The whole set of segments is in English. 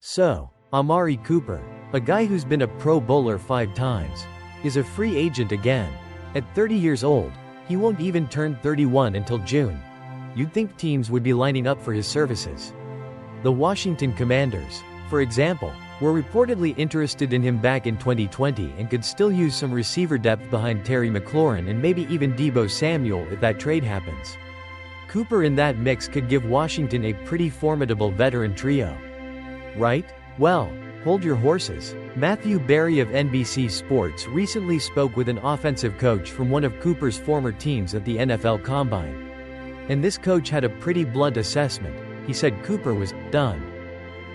So, Amari Cooper, a guy who's been a Pro Bowler 5 times, is a free agent again. At 30 years old, he won't even turn 31 until June. You'd think teams would be lining up for his services. The Washington Commanders, for example, were reportedly interested in him back in 2020 and could still use some receiver depth behind Terry McLaurin and maybe even Deebo Samuel if that trade happens. Cooper in that mix could give Washington a pretty formidable veteran trio. Right? Well, hold your horses. Matthew Berry of NBC Sports recently spoke with an offensive coach from one of Cooper's former teams at the NFL Combine. And this coach had a pretty blunt assessment. He said Cooper was done.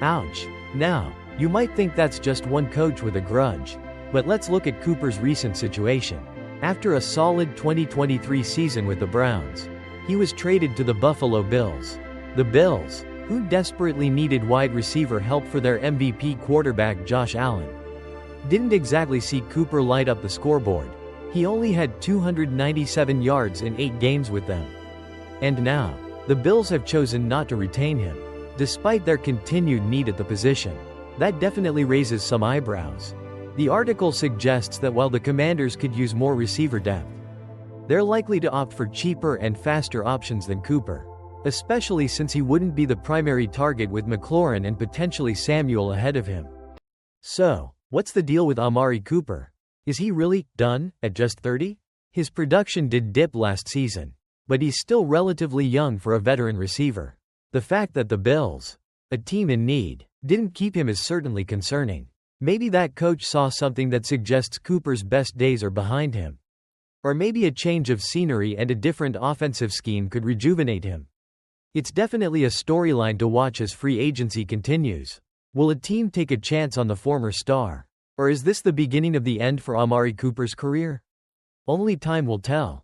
Ouch. Now, you might think that's just one coach with a grudge. But let's look at Cooper's recent situation. After a solid 2023 season with the Browns, he was traded to the Buffalo Bills. The Bills, who desperately needed wide receiver help for their MVP quarterback Josh Allen, didn't exactly see Cooper light up the scoreboard. He only had 297 yards in 8 games with them. And now, the Bills have chosen not to retain him, despite their continued need at the position. That definitely raises some eyebrows. The article suggests that while the Commanders could use more receiver depth, they're likely to opt for cheaper and faster options than Cooper, especially since he wouldn't be the primary target with McLaurin and potentially Samuel ahead of him. So, what's the deal with Amari Cooper? Is he really done at just 30? His production did dip last season, but he's still relatively young for a veteran receiver. The fact that the Bills, a team in need, didn't keep him is certainly concerning. Maybe that coach saw something that suggests Cooper's best days are behind him. Or maybe a change of scenery and a different offensive scheme could rejuvenate him. It's definitely a storyline to watch as free agency continues. Will a team take a chance on the former star? Or is this the beginning of the end for Amari Cooper's career? Only time will tell.